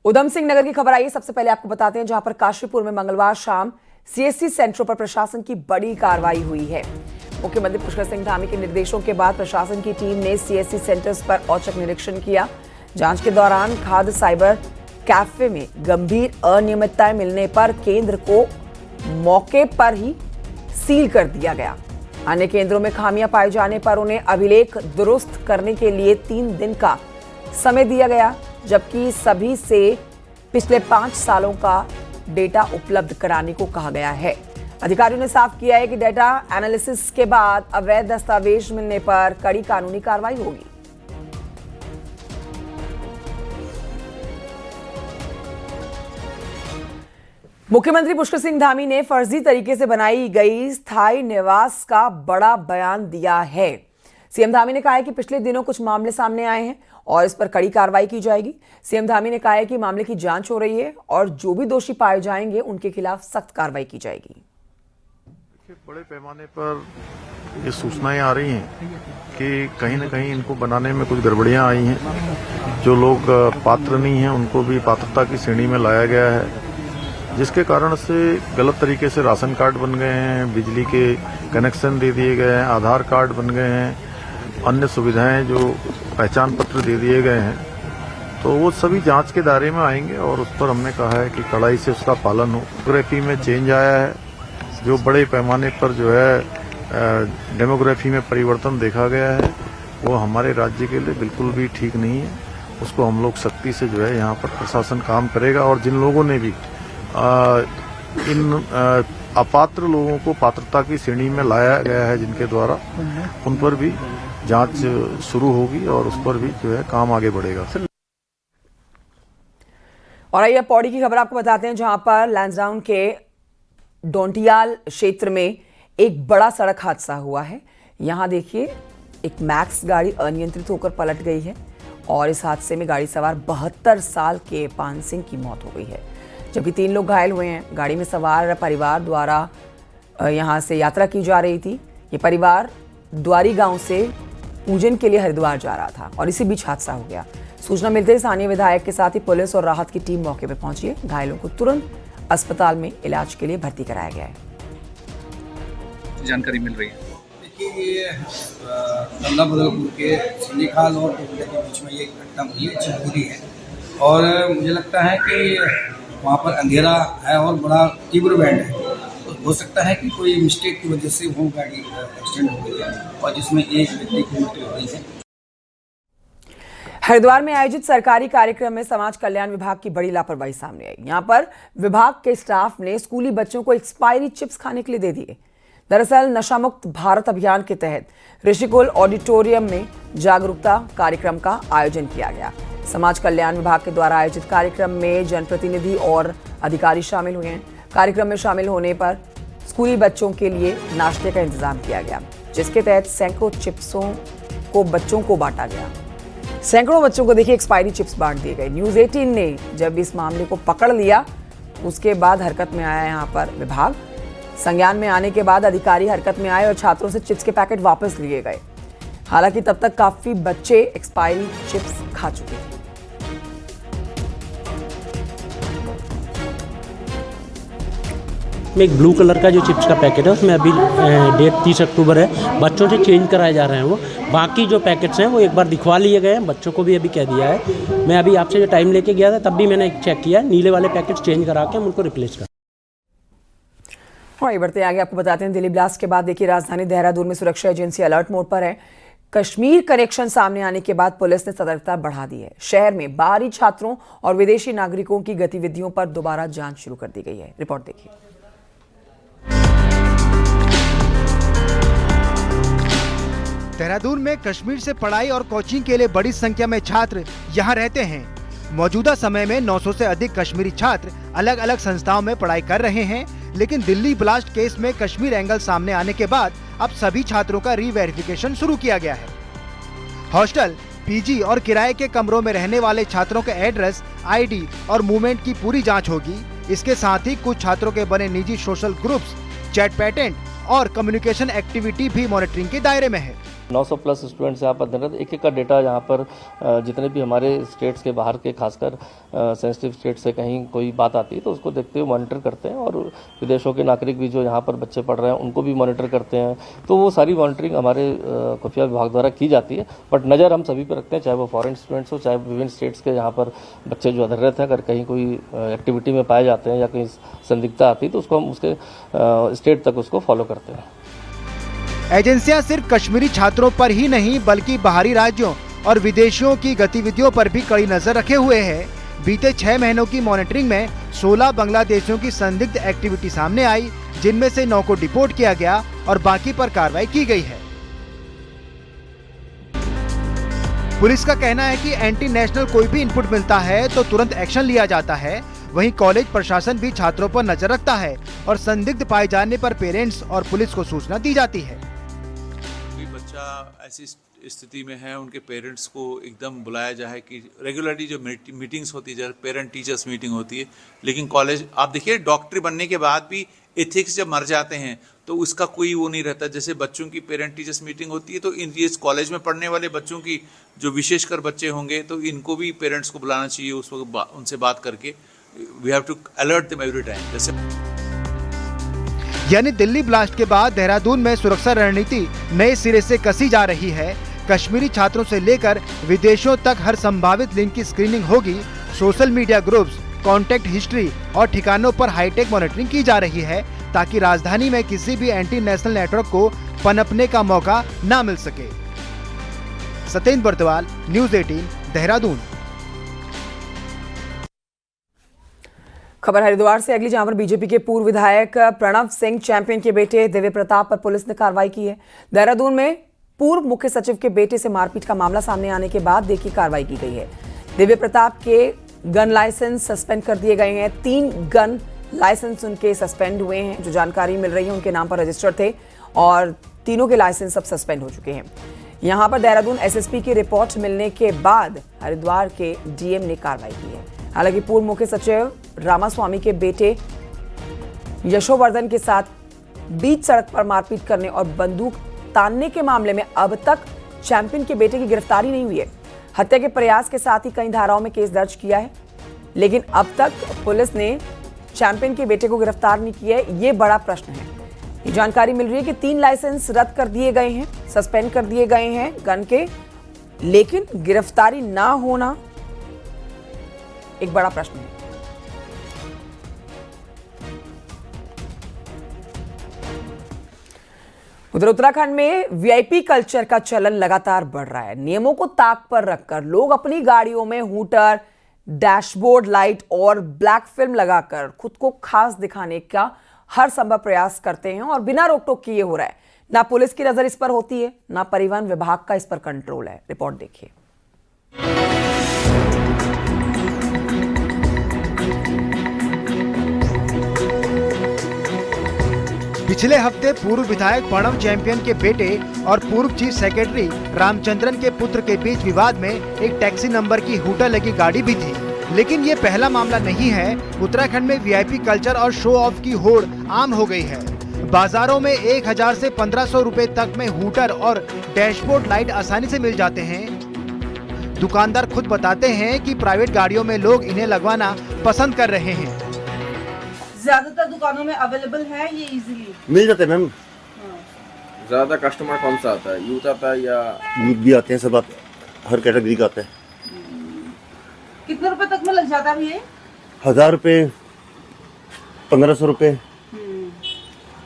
उधम सिंह नगर की खबर आई है। सबसे पहले आपको बताते हैं, जहां पर काशीपुर में मंगलवार शाम सीएससी सेंटरों पर प्रशासन की बड़ी कार्रवाई हुई है। मुख्यमंत्री पुष्कर सिंह धामी के निर्देशों के बाद प्रशासन की टीम ने सीएससी सेंटर्स पर औचक निरीक्षण किया। जांच के दौरान खाद्य साइबर कैफे में गंभीर अनियमितताएं मिलने पर केंद्र को मौके पर ही सील कर दिया गया। अन्य केंद्रों में खामियां पाए जाने पर उन्हें अभिलेख दुरुस्त करने के लिए 3 दिन का समय दिया गया, जबकि सभी से पिछले 5 सालों का डेटा उपलब्ध कराने को कहा गया है। अधिकारियों ने साफ किया है कि डेटा एनालिसिस के बाद अवैध दस्तावेज मिलने पर कड़ी कानूनी कार्रवाई होगी। मुख्यमंत्री पुष्कर सिंह धामी ने फर्जी तरीके से बनाई गई स्थायी निवास का बड़ा बयान दिया है। सीएम धामी ने कहा है कि पिछले दिनों कुछ मामले सामने आए हैं और इस पर कड़ी कार्रवाई की जाएगी। सीएम धामी ने कहा है कि मामले की जांच हो रही है और जो भी दोषी पाए जाएंगे उनके खिलाफ सख्त कार्रवाई की जाएगी। बड़े पैमाने पर ये सूचनाएं आ रही हैं कि कहीं न कहीं इनको बनाने में कुछ गड़बड़ियां आई हैं। जो लोग पात्र नहीं हैं उनको भी पात्रता की श्रेणी में लाया गया है, जिसके कारण से गलत तरीके से राशन कार्ड बन गए हैं, बिजली के कनेक्शन दे दिए गए हैं, आधार कार्ड बन गए हैं, अन्य सुविधाएं जो पहचान पत्र दे दिए गए हैं। तो वो सभी जांच के दायरे में आएंगे और उस पर हमने कहा है कि कड़ाई से उसका पालन हो। डेमोग्राफी में चेंज आया है, जो बड़े पैमाने पर जो है डेमोग्राफी में परिवर्तन देखा गया है, वो हमारे राज्य के लिए बिल्कुल भी ठीक नहीं है। उसको हम लोग सख्ती से जो है यहाँ पर प्रशासन काम करेगा और जिन लोगों ने भी इन अपात्र लोगों को पात्रता की श्रेणी में लाया गया है, जिनके द्वारा, उन पर भी जांच शुरू होगी और उस पर भी जो है काम आगे बढ़ेगा। और आइए पौड़ी की खबर आपको बताते हैं, जहां पर लैंसडाउन के डोंटियाल क्षेत्र में एक बड़ा सड़क हादसा हुआ है। यहां देखिए, एक मैक्स गाड़ी अनियंत्रित होकर पलट गई है और इस हादसे में गाड़ी सवार 72 साल के पान सिंह की मौत हो गई है, जबकि 3 लोग घायल हुए हैं। गाड़ी में सवार परिवार द्वारा यहां से यात्रा की जा रही थी। ये परिवार द्वारी गांव से पूजन के लिए हरिद्वार जा रहा था और इसी बीच हादसा हो गया। सूचना मिलते ही स्थानीय विधायक के साथ ही पुलिस और राहत की टीम मौके पर पहुंची है। घायलों को तुरंत अस्पताल में इलाज के लिए भर्ती कराया गया है। जानकारी मिल रही है। देखिए, ये नंदा बदलपुर के सिंधिखाल और टोटले के बीच में ये घटना हुई है, चिरपुरी है, और मुझे लगता है कि वहाँ पर अंधेरा है और बड़ा तीव्र बैंड है, तो हो सकता है कि कोई मिस्टेक की वजह से वो गाड़ी एक्सीडेंट हो गई है और जिसमें एक व्यक्ति की मृत्यु हो गई है। हरिद्वार में आयोजित सरकारी कार्यक्रम में समाज कल्याण विभाग की बड़ी लापरवाही सामने आई। यहां पर विभाग के स्टाफ ने स्कूली बच्चों को एक्सपायरी चिप्स खाने के लिए दे दिए। दरअसल नशा मुक्त भारत अभियान के तहत ऋषिकुल ऑडिटोरियम में जागरूकता कार्यक्रम का आयोजन किया गया। समाज कल्याण विभाग के द्वारा आयोजित कार्यक्रम में जनप्रतिनिधि और अधिकारी शामिल हुए हैं। कार्यक्रम में शामिल होने पर स्कूली बच्चों के लिए नाश्ते का इंतजाम किया गया, जिसके तहत सैकड़ों चिप्सों को बच्चों को बांटा गया। सैकड़ों बच्चों को देखिए एक्सपायरी चिप्स बांट दिए गए। न्यूज़ 18 ने जब इस मामले को पकड़ लिया, उसके बाद हरकत में आया यहाँ पर विभाग। संज्ञान में आने के बाद अधिकारी हरकत में आए और छात्रों से चिप्स के पैकेट वापस लिए गए। हालांकि तब तक काफी बच्चे एक्सपायरी चिप्स खा चुके थे। में एक ब्लू कलर का जो चिप्स का पैकेट है, उसमें अभी डेट 30 अक्टूबर है। बच्चों से चेंज कराए जा रहे हैं वो। बाकी जो पैकेट्स हैं वो एक बार दिखवा लिए गए हैं, बच्चों को भी अभी कह दिया है। मैं अभी आपसे जो टाइम लेके गया था तब भी मैंने चेक किया, नीले वाले पैकेट्स चेंज करा के हम उनको रिप्लेस कर। और बढ़ते आगे आपको बताते हैं, दिल्ली ब्लास्ट के बाद देखिए राजधानी देहरादून में सुरक्षा एजेंसी अलर्ट मोड पर है। कश्मीर कनेक्शन सामने आने के बाद पुलिस ने सतर्कता बढ़ा दी है। शहर में बाहरी छात्रों और विदेशी नागरिकों की गतिविधियों पर दोबारा जांच शुरू कर दी गई है। रिपोर्ट देखिए। देहरादून में कश्मीर से पढ़ाई और कोचिंग के लिए बड़ी संख्या में छात्र यहां रहते हैं। मौजूदा समय में 900 से अधिक कश्मीरी छात्र अलग अलग संस्थाओं में पढ़ाई कर रहे हैं, लेकिन दिल्ली ब्लास्ट केस में कश्मीर एंगल सामने आने के बाद अब सभी छात्रों का री-वेरिफिकेशन शुरू किया गया है। हॉस्टल, पीजी और किराए के कमरों में रहने वाले छात्रों के एड्रेस, आईडी और मूवमेंट की पूरी जांच होगी। इसके साथ ही कुछ छात्रों के बने निजी सोशल ग्रुप्स, चैट पैटर्न और कम्युनिकेशन एक्टिविटी भी मॉनिटरिंग के दायरे में है। 900 प्लस स्टूडेंट्स यहाँ पर अध्ययनरत। एक का डेटा यहाँ पर जितने भी हमारे स्टेट्स के बाहर के खासकर सेंसिटिव स्टेट से कहीं कोई बात आती है तो उसको देखते हुए मॉनिटर करते हैं, और विदेशों के नागरिक भी जो यहाँ पर बच्चे पढ़ रहे हैं उनको भी मॉनिटर करते हैं। तो वो सारी मॉनिटरिंग हमारे खुफिया विभाग द्वारा की जाती है, बट नज़र हम सभी पर रखते हैं, चाहे वो फॉरेन स्टूडेंट्स हो, चाहे विभिन्न स्टेट्स के यहाँ पर बच्चे जो अध्ययनरत हैं। अगर कहीं कोई एक्टिविटी में पाए जाते हैं या कहीं संदिग्धता आती है तो उसको हम उसके स्टेट तक उसको फॉलो करते हैं। एजेंसियां सिर्फ कश्मीरी छात्रों पर ही नहीं बल्कि बाहरी राज्यों और विदेशियों की गतिविधियों पर भी कड़ी नजर रखे हुए है। बीते 6 महीनों की मॉनिटरिंग में 16 बांग्लादेशियों की संदिग्ध एक्टिविटी सामने आई, जिनमें से 9 को डिपोर्ट किया गया और बाकी पर कार्रवाई की गई है। पुलिस का कहना है कि एंटी नेशनल कोई भी इनपुट मिलता है तो तुरंत एक्शन लिया जाता है। वहीं कॉलेज प्रशासन भी छात्रों पर नजर रखता है और संदिग्ध पाए जाने पर पेरेंट्स और पुलिस को सूचना दी जाती है। बच्चा ऐसी स्थिति में है, उनके पेरेंट्स को एकदम बुलाया जाए कि रेगुलरली जो मीटिंग्स होती है, जैसे पेरेंट टीचर्स मीटिंग होती है, लेकिन कॉलेज आप देखिए डॉक्टर बनने के बाद भी एथिक्स जब मर जाते हैं तो उसका कोई वो नहीं रहता। जैसे बच्चों की पेरेंट टीचर्स मीटिंग होती है तो इस कॉलेज में पढ़ने वाले बच्चों की जो विशेषकर बच्चे होंगे तो इनको भी पेरेंट्स को बुलाना चाहिए, उस वक्त उनसे बात करके we have to alert them every time. जैसे यानी दिल्ली ब्लास्ट के बाद देहरादून में सुरक्षा रणनीति नए सिरे से कसी जा रही है। कश्मीरी छात्रों से लेकर विदेशों तक हर संभावित लिंक की स्क्रीनिंग होगी। Social media groups, contact history और ठिकानों पर हाईटेक मॉनिटरिंग की जा रही है ताकि राजधानी में किसी भी एंटी नेशनल नेटवर्क को पनपने का मौका न मिल सके। सत्येंद्र बर्तवाल, न्यूज़ 18, देहरादून। खबर हरिद्वार से अगली, जहां पर बीजेपी के पूर्व विधायक प्रणव सिंह चैंपियन के बेटे दिव्य प्रताप पर पुलिस ने कार्रवाई की है। देहरादून में पूर्व मुख्य सचिव के बेटे से मारपीट का मामला सामने आने के बाद देखिए कार्रवाई की गई है। दिव्य प्रताप के गन लाइसेंस सस्पेंड कर दिए गए हैं। 3 गन लाइसेंस उनके सस्पेंड हुए हैं। जो जानकारी मिल रही है उनके नाम पर रजिस्टर्ड थे और तीनों के लाइसेंस अब सस्पेंड हो चुके हैं। यहां पर देहरादून एसएसपी की रिपोर्ट मिलने के बाद हरिद्वार के डीएम ने कार्रवाई की है। हालांकि पूर्व मुख्य सचिव रामास्वामी के बेटे यशोवर्धन के साथ बीच सड़क पर मारपीट करने और बंदूक तानने के मामले में अब तक चैंपियन के बेटे की गिरफ्तारी नहीं हुई है। हत्या के प्रयास के साथ ही कई धाराओं में केस दर्ज किया है, लेकिन अब तक पुलिस ने चैंपियन के बेटे को गिरफ्तार नहीं किया है। ये बड़ा प्रश्न है। ये जानकारी मिल रही है कि 3 लाइसेंस रद्द कर दिए गए हैं, सस्पेंड कर दिए गए हैं गन के, लेकिन गिरफ्तारी ना होना एक बड़ा प्रश्न है। उधर उत्तराखंड में वीआईपी कल्चर का चलन लगातार बढ़ रहा है। नियमों को ताक पर रखकर लोग अपनी गाड़ियों में हूटर, डैशबोर्ड लाइट और ब्लैक फिल्म लगाकर खुद को खास दिखाने का हर संभव प्रयास करते हैं और बिना रोक टोक किए हो रहा है। ना पुलिस की नजर इस पर होती है, ना परिवहन विभाग का इस पर कंट्रोल है। रिपोर्ट देखिए। पिछले हफ्ते पूर्व विधायक प्रणव चैंपियन के बेटे और पूर्व चीफ सेक्रेटरी रामचंद्रन के पुत्र के बीच विवाद में एक टैक्सी नंबर की हूटर लगी गाड़ी भी थी। लेकिन ये पहला मामला नहीं है। उत्तराखंड में वीआईपी कल्चर और शो ऑफ की होड़ आम हो गई है। बाजारों में 1000 से 1500 रुपए तक में हूटर और डैशबोर्ड लाइट आसानी से मिल जाते हैं। दुकानदार खुद बताते हैं कि प्राइवेट गाड़ियों में लोग इन्हें लगवाना पसंद कर रहे हैं। ज्यादातर दुकानों में अवेलेबल है ये इजीली मिल जाते हैं मैम। ज्यादा कस्टमर कौन सा आता है, यूथ आता है या यूथ भी आते हैं, सब हर कैटेगरी का आता है। कितने रुपए तक में लग जाता है ये? 1000 रुपए, 1500 रुपए।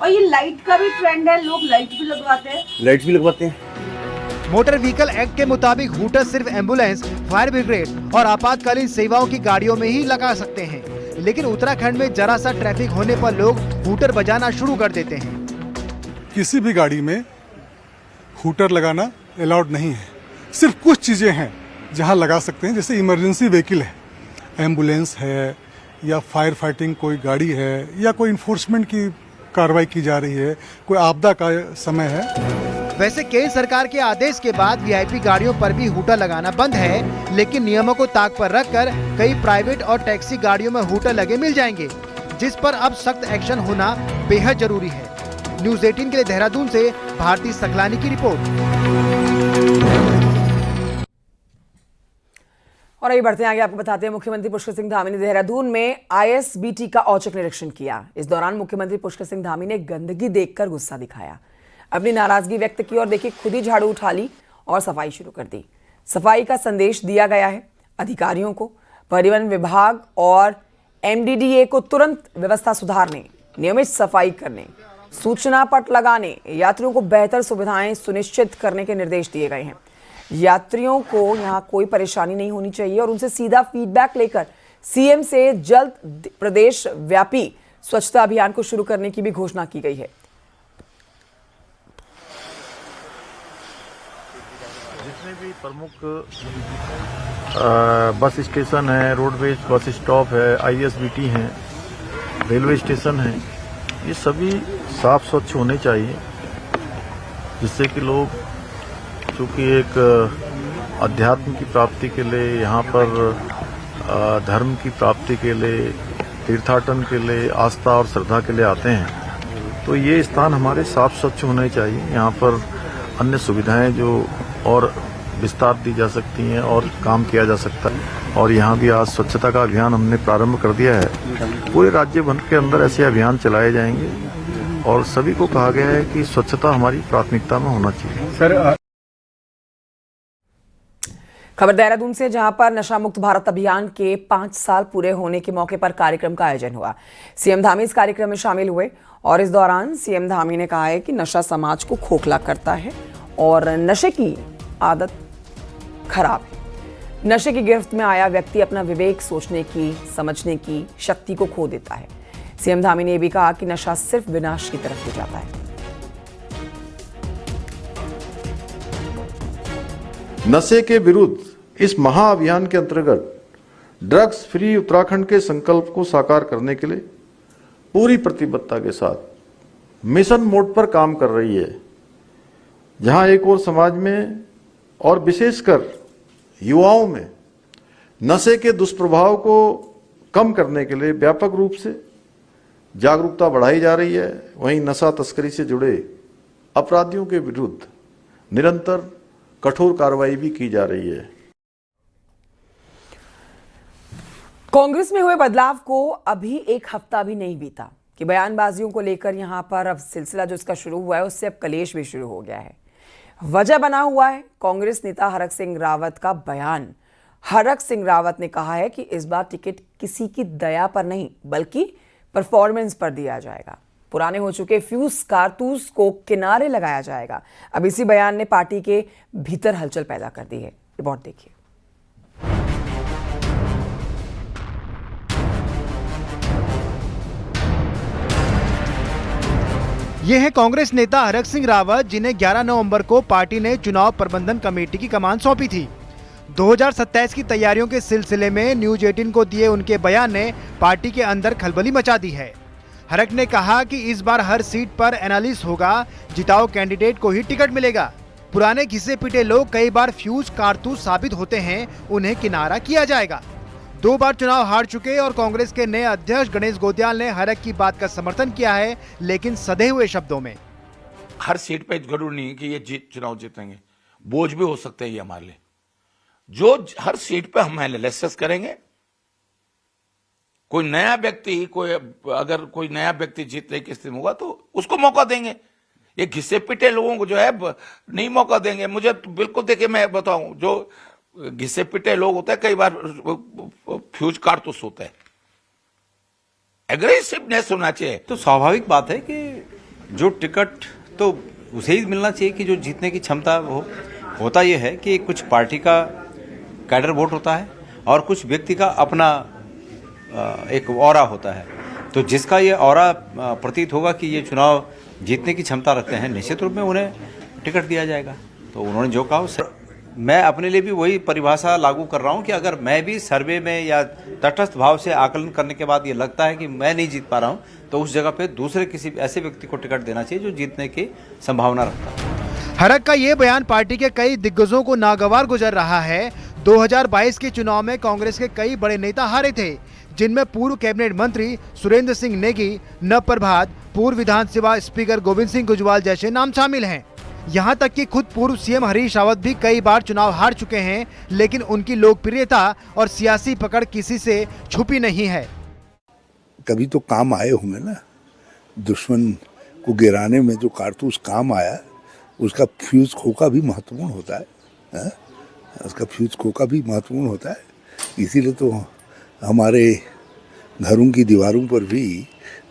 और ये लाइट का भी ट्रेंड है, लोग लाइट भी लगवाते हैं। लाइट्स भी लगवाते हैं। मोटर व्हीकल एक्ट के मुताबिक हूटर सिर्फ एम्बुलेंस, फायर ब्रिगेड और आपातकालीन सेवाओं की गाड़ियों में ही लगा सकते हैं। लेकिन उत्तराखंड में जरा सा ट्रैफिक होने पर लोग हूटर बजाना शुरू कर देते हैं। किसी भी गाड़ी में हूटर लगाना अलाउड नहीं है। सिर्फ कुछ चीज़ें हैं जहां लगा सकते हैं, जैसे इमरजेंसी व्हीकल है, एम्बुलेंस है या फायर फाइटिंग कोई गाड़ी है या कोई इन्फोर्समेंट की कार्रवाई की जा रही है, कोई आपदा का समय है। वैसे केंद्र सरकार के आदेश के बाद वीआईपी गाड़ियों पर भी हूटर लगाना बंद है, लेकिन नियमों को ताक पर रखकर कई प्राइवेट और टैक्सी गाड़ियों में हूटर लगे मिल जाएंगे, जिस पर अब सख्त एक्शन होना बेहद जरूरी है। न्यूज़ 18 के लिए देहरादून से भारती सकलानी की रिपोर्ट। और आइए बढ़ते हैं आगे। आपको बताते हैं मुख्यमंत्री पुष्कर सिंह धामी ने देहरादून में ISBT का औचक निरीक्षण किया। इस दौरान मुख्यमंत्री पुष्कर सिंह धामी ने गंदगी देखकर गुस्सा दिखाया, अपनी नाराजगी व्यक्त की और देखिए खुद ही झाड़ू उठा ली और सफाई शुरू कर दी। सफाई का संदेश दिया गया है अधिकारियों को। परिवहन विभाग और MDDA को तुरंत व्यवस्था सुधारने, नियमित सफाई करने, सूचना पट लगाने, यात्रियों को बेहतर सुविधाएं सुनिश्चित करने के निर्देश दिए गए हैं। यात्रियों को यहां कोई परेशानी नहीं होनी चाहिए और उनसे सीधा फीडबैक लेकर CM से जल्द प्रदेश व्यापी स्वच्छता अभियान को शुरू करने की भी घोषणा की गई है। जितने भी प्रमुख बस स्टेशन है, रोडवेज बस स्टॉप है, ISBT हैं, रेलवे स्टेशन हैं, ये सभी साफ स्वच्छ होने चाहिए, जिससे कि लोग चूँकि एक अध्यात्म की प्राप्ति के लिए, यहाँ पर धर्म की प्राप्ति के लिए, तीर्थाटन के लिए, आस्था और श्रद्धा के लिए आते हैं, तो ये स्थान हमारे साफ स्वच्छ होने चाहिए। यहाँ पर अन्य सुविधाएं जो और विस्तार दी जा सकती हैं और काम किया जा सकता है। और यहाँ भी आज स्वच्छता का अभियान हमने प्रारंभ कर दिया है। पूरे राज्य भर के अंदर ऐसे अभियान चलाए जाएंगे और सभी को कहा गया है कि स्वच्छता हमारी प्राथमिकता में होना चाहिए। सर, खबर देहरादून से, जहां पर नशा मुक्त भारत अभियान के 5 साल पूरे होने के मौके पर कार्यक्रम का आयोजन हुआ। CM धामी इस कार्यक्रम में शामिल हुए और इस दौरान CM धामी ने कहा है कि नशा समाज को खोखला करता है और नशे की आदत खराब है। नशे की गिरफ्त में आया व्यक्ति अपना विवेक, सोचने की, समझने की शक्ति को खो देता है। CM धामी ने यह भी कहा कि नशा सिर्फ विनाश की तरफ ले जाता है। नशे के विरुद्ध इस महाअभियान के अंतर्गत ड्रग्स फ्री उत्तराखंड के संकल्प को साकार करने के लिए पूरी प्रतिबद्धता के साथ मिशन मोड पर काम कर रही है, जहां एक और समाज में और विशेषकर युवाओं में नशे के दुष्प्रभाव को कम करने के लिए व्यापक रूप से जागरूकता बढ़ाई जा रही है। वहीं नशा तस्करी से जुड़े अपराधियों के विरुद्ध निरंतर कठोर कार्रवाई भी की जा रही है। कांग्रेस में हुए बदलाव को अभी एक हफ्ता भी नहीं बीता कि बयानबाजियों को लेकर यहां पर अब सिलसिला जो इसका शुरू हुआ है उससे अब कलेश भी शुरू हो गया है। वजह बना हुआ है कांग्रेस नेता हरक सिंह रावत का बयान। हरक सिंह रावत ने कहा है कि इस बार टिकट किसी की दया पर नहीं बल्कि परफॉर्मेंस पर दिया जाएगा। पुराने हो चुके फ्यूज कारतूस को किनारे लगाया जाएगा। अब इसी बयान ने पार्टी के भीतर हलचल पैदा कर दी है। रिपोर्ट देखिए। ये है कांग्रेस नेता हरक सिंह रावत, जिन्हें 11 नवंबर को पार्टी ने चुनाव प्रबंधन कमेटी की कमान सौंपी थी। 2027 की तैयारियों के सिलसिले में न्यूज 18 को दिए उनके बयान ने पार्टी के अंदर खलबली मचा दी है। हरक ने कहा कि इस बार हर सीट पर एनालिसिस होगा, जिताओ कैंडिडेट को ही टिकट मिलेगा। पुराने घिसे पिटे लोग कई बार फ्यूज कारतूस साबित होते हैं, उन्हें किनारा किया जाएगा। 2 बार चुनाव हार चुके और कांग्रेस के नए अध्यक्ष गणेश गोंदियाल ने हरक की बात का समर्थन किया है, लेकिन सधे हुए शब्दों में। हर सीट पे जरूर नहीं कि ये चुनाव जीतेंगे, बोझ भी हो सकते हैं ये हमारे लिए। जो हर सीट पे हम एनालिसिस करेंगे, कोई नया व्यक्ति जीतने की स्थिति में होगा तो उसको मौका देंगे। ये घिसे पिटे लोगों को जो है नहीं मौका देंगे। मुझे तो बिल्कुल, देखिए मैं बताऊं, जो घिसे पिटे लोग होते हैं कई बार फ्यूज कारतूस होते हैं, एग्रेसिवनेस होना चाहिए। तो स्वाभाविक बात है कि जो टिकट तो उसे ही मिलना चाहिए कि जो जीतने की क्षमता हो। होता यह है कि कुछ पार्टी का कैडर वोट होता है और कुछ व्यक्ति का अपना एक ऑरा होता है। तो जिसका ये ऑरा प्रतीत होगा कि ये चुनाव जीतने की क्षमता रखते हैं, निश्चित रूप में उन्हें टिकट दिया जाएगा। तो उन्होंने जो कहा, मैं अपने लिए भी वही परिभाषा लागू कर रहा हूं कि अगर मैं भी सर्वे में या तटस्थ भाव से आकलन करने के बाद ये लगता है कि मैं नहीं जीत पा रहा हूं, तो उस जगह पे दूसरे किसी ऐसे व्यक्ति को टिकट देना चाहिए जो जीतने की संभावना रखता है। हरक का ये बयान पार्टी के कई दिग्गजों को नागवार गुजर रहा है। 2022 के चुनाव में कांग्रेस के कई बड़े नेता हारे थे, जिनमें पूर्व कैबिनेट मंत्री सुरेंद्र सिंह नेगी, नव प्रभात, पूर्व विधानसभा स्पीकर गोविंद सिंह गुजवाल जैसे नाम शामिल हैं। यहाँ तक कि खुद पूर्व सीएम हरीश रावत भी कई बार चुनाव हार चुके हैं, लेकिन उनकी लोकप्रियता और सियासी पकड़ किसी से छुपी नहीं है। कभी तो काम आए होंगे ना, दुश्मन को गिराने में जो कारतूस काम आया उसका फ्यूज खोखा भी महत्वपूर्ण होता है, उसका फ्यूज खोखा भी महत्वपूर्ण होता है। इसीलिए तो हमारे घरों की दीवारों पर भी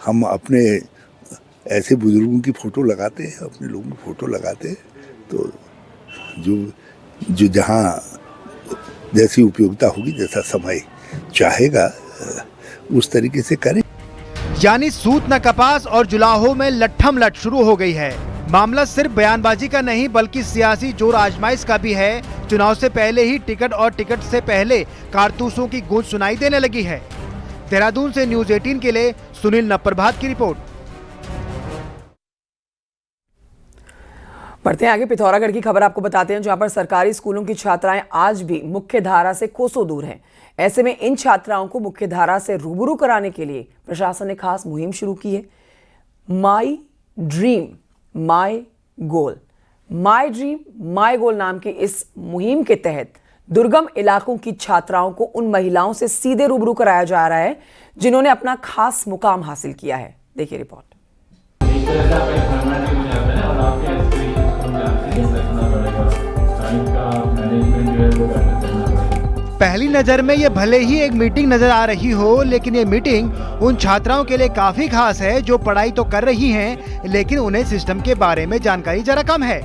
हम अपने ऐसे बुजुर्गों की फोटो लगाते हैं, अपने लोगों की फोटो लगाते हैं। तो जो जहाँ जैसी उपयोगिता होगी, जैसा समय चाहेगा उस तरीके से करें। यानी सूत न कपास और जुलाहो में लट्ठम लट शुरू हो गई है। मामला सिर्फ बयानबाजी का नहीं बल्कि सियासी जोर आजमाइश का भी है। चुनाव से पहले ही टिकट और टिकट से पहले कारतूसों की गूंज सुनाई देने लगी है। देहरादून से न्यूज़ 18 के लिए सुनील नप्रभात की रिपोर्ट। बढ़ते हैं आगे। पिथौरागढ़ की खबर आपको बताते हैं, जहां पर सरकारी स्कूलों की छात्राएं आज भी मुख्य धारा से कोसों दूर हैं। ऐसे में इन छात्राओं को मुख्य धारा से रूबरू कराने के लिए प्रशासन ने खास मुहिम शुरू की है। My dream my goal, my dream माई गोल नाम की इस मुहिम के तहत दुर्गम इलाकों की छात्राओं को उन महिलाओं से सीधे रूबरू कराया जा रहा है जिन्होंने अपना खास मुकाम हासिल किया है। देखिए रिपोर्ट। पहली नजर में ये भले ही एक मीटिंग नजर आ रही हो, लेकिन ये मीटिंग उन छात्राओं के लिए काफी खास है जो पढ़ाई तो कर रही हैं, लेकिन उन्हें सिस्टम के बारे में जानकारी जरा कम है।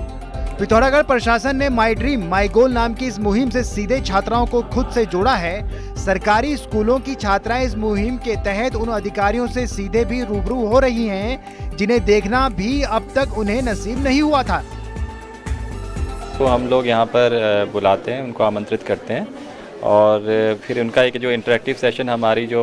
पिथौरागढ़ प्रशासन ने माई ड्रीम माई गोल नाम की इस मुहिम से सीधे छात्राओं को खुद से जोड़ा है। सरकारी स्कूलों की छात्राएं इस मुहिम के तहत उन अधिकारियों से सीधे भी रूबरू हो रही हैं जिन्हें देखना भी अब तक उन्हें नसीब नहीं हुआ था। तो हम लोग यहाँ पर बुलाते हैं, उनको आमंत्रित करते हैं और फिर उनका एक जो इंटरेक्टिव सेशन हमारी जो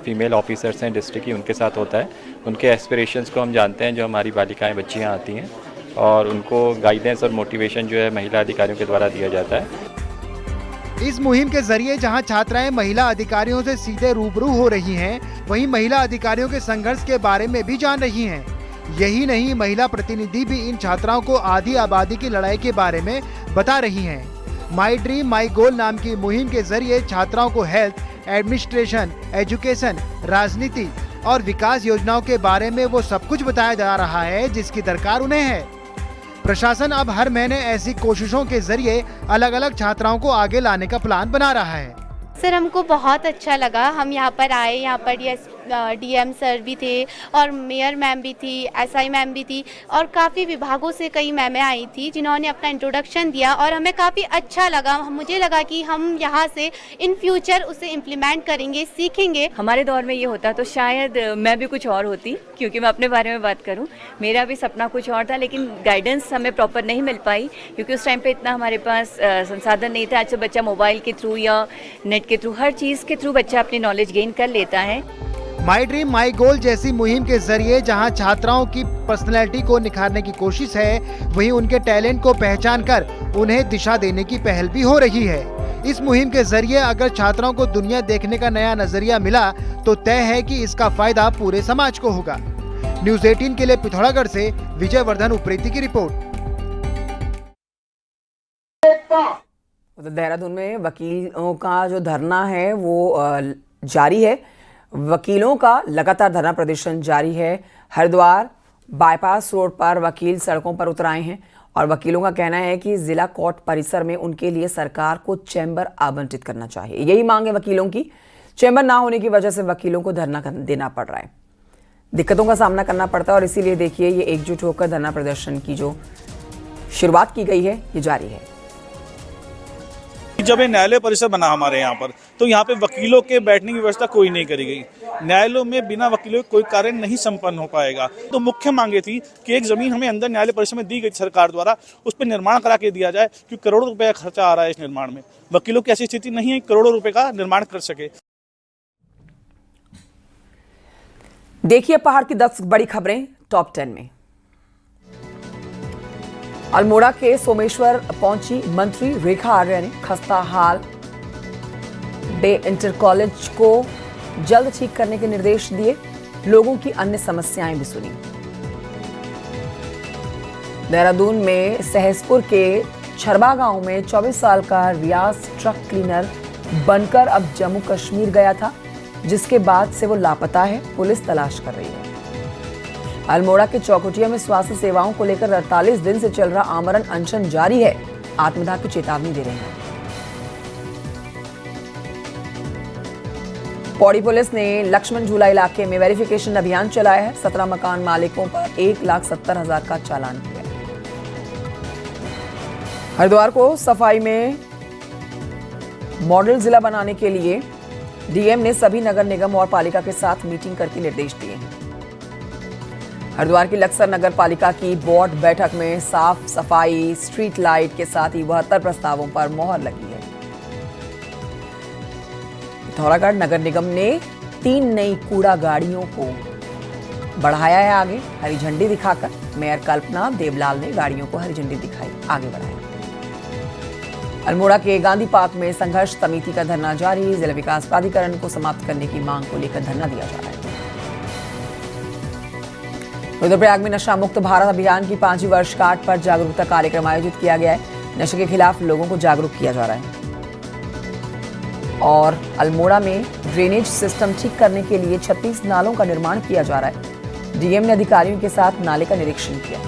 फीमेल ऑफिसर्स हैं डिस्ट्रिक्ट की उनके साथ होता है। उनके एस्पिरेशंस को हम जानते हैं, जो हमारी बालिकाएं बच्चियां आती हैं, और उनको गाइडेंस और मोटिवेशन जो है महिला अधिकारियों के द्वारा दिया जाता है। इस मुहिम के जरिए जहां छात्राएं महिला अधिकारियों से सीधे रूबरू हो रही हैं, वहीं महिला अधिकारियों के संघर्ष के बारे में भी जान रही हैं। यही नहीं, महिला प्रतिनिधि भी इन छात्राओं को आधी आबादी की लड़ाई के बारे में बता रही हैं। माई ड्रीम माई गोल नाम की मुहिम के जरिए छात्राओं को हेल्थ, एडमिनिस्ट्रेशन, एजुकेशन, राजनीति और विकास योजनाओं के बारे में वो सब कुछ बताया जा रहा है जिसकी दरकार उन्हें है। प्रशासन अब हर महीने ऐसी कोशिशों के जरिए अलग अलग छात्राओं को आगे लाने का प्लान बना रहा है। सर हमको बहुत अच्छा लगा, हम यहाँ पर आए, यहाँ पर डीएम सर भी थे और मेयर मैम भी थी, एसआई मैम भी थी और काफ़ी विभागों से कई मैमें आई थी जिन्होंने अपना इंट्रोडक्शन दिया और हमें काफ़ी अच्छा लगा। मुझे लगा कि हम यहाँ से इन फ्यूचर उसे इम्प्लीमेंट करेंगे, सीखेंगे। हमारे दौर में ये होता तो शायद मैं भी कुछ और होती, क्योंकि मैं अपने बारे में बात करूँ, मेरा भी सपना कुछ और था, लेकिन गाइडेंस हमें प्रॉपर नहीं मिल पाई क्योंकि उस टाइम पर इतना हमारे पास संसाधन नहीं था। आज से बच्चा मोबाइल के थ्रू या नेट के थ्रू, हर चीज़ के थ्रू बच्चा अपनी नॉलेज गेन कर लेता है। माई ड्रीम माई गोल जैसी मुहिम के जरिए जहां छात्राओं की पर्सनैलिटी को निखारने की कोशिश है, वहीं उनके टैलेंट को पहचान कर उन्हें दिशा देने की पहल भी हो रही है। इस मुहिम के जरिए अगर छात्राओं को दुनिया देखने का नया नजरिया मिला तो तय है कि इसका फायदा पूरे समाज को होगा। न्यूज़ 18 के लिए पिथौरागढ़ से विजय वर्धन उप्रेती की रिपोर्ट। देहरादून में वकीलों का जो धरना है वो जारी है। वकीलों का लगातार धरना प्रदर्शन जारी है। हरिद्वार बाईपास रोड पर वकील सड़कों पर उतर आए हैं और वकीलों का कहना है कि जिला कोर्ट परिसर में उनके लिए सरकार को चैम्बर आवंटित करना चाहिए। यही मांग है वकीलों की। चैम्बर ना होने की वजह से वकीलों को धरना देना पड़ रहा है, दिक्कतों का सामना करना पड़ता है और इसीलिए देखिए ये एकजुट होकर धरना प्रदर्शन की जो शुरुआत की गई है ये जारी है। जब ये न्यायालय परिसर बना हमारे यहाँ पर, तो यहाँ पे वकीलों के बैठने की व्यवस्था कोई नहीं करी गई। न्यायालयों में बिना वकीलों के कोई कार्य नहीं संपन्न हो पाएगा। तो मुख्य मांगे थी कि एक जमीन हमें अंदर न्यायालय परिसर में दी गई सरकार द्वारा, उस पर निर्माण करा के दिया जाए, क्योंकि करोड़ों रुपए का खर्चा आ रहा है इस निर्माण में। वकीलों की ऐसी स्थिति नहीं है करोड़ों रुपए का निर्माण कर सके। देखिए पहाड़ की 10 बड़ी खबरें टॉप 10 में। अल्मोड़ा के सोमेश्वर पहुंची मंत्री रेखा आर्या ने खस्ता हाल डे इंटर कॉलेज को जल्द ठीक करने के निर्देश दिए। लोगों की अन्य समस्याएं भी सुनी। देहरादून में सहसपुर के छरबा गांव में 24 साल का रियाज ट्रक क्लीनर बनकर अब जम्मू कश्मीर गया था, जिसके बाद से वो लापता है। पुलिस तलाश कर रही है। अल्मोड़ा के चौकुटिया में स्वास्थ्य सेवाओं को लेकर 48 दिन से चल रहा आमरण अनशन जारी है। आत्मदाह की चेतावनी दे रहे हैं। पौड़ी पुलिस ने लक्ष्मण झूला इलाके में वेरिफिकेशन अभियान चलाया है। 17 मकान मालिकों पर 1,70,000 का चालान किया। हरिद्वार को सफाई में मॉडल जिला बनाने के लिए डीएम ने सभी नगर निगम और पालिका के साथ मीटिंग करके निर्देश दिए हैं। हरिद्वार की लक्सर नगर पालिका की बोर्ड बैठक में साफ सफाई, स्ट्रीट लाइट के साथ ही 72 प्रस्तावों पर मोहर लगी है। पिथौरागढ़ नगर निगम ने 3 नई कूड़ा गाड़ियों को बढ़ाया है आगे। हरी झंडी दिखाकर मेयर कल्पना देवलाल ने गाड़ियों को हरी झंडी दिखाई, आगे बढ़ाया। अल्मोड़ा के गांधी पार्क में संघर्ष समिति का धरना जारी। जिला विकास प्राधिकरण को समाप्त करने की मांग को लेकर धरना दिया जा रहा है। रुद्रप्रयाग में नशा मुक्त भारत अभियान की 5वीं वर्षगांठ पर जागरूकता कार्यक्रम आयोजित किया गया है। नशे के खिलाफ लोगों को जागरूक किया जा रहा है। और अल्मोड़ा में ड्रेनेज सिस्टम ठीक करने के लिए 36 नालों का निर्माण किया जा रहा है। डीएम ने अधिकारियों के साथ नाले का निरीक्षण किया।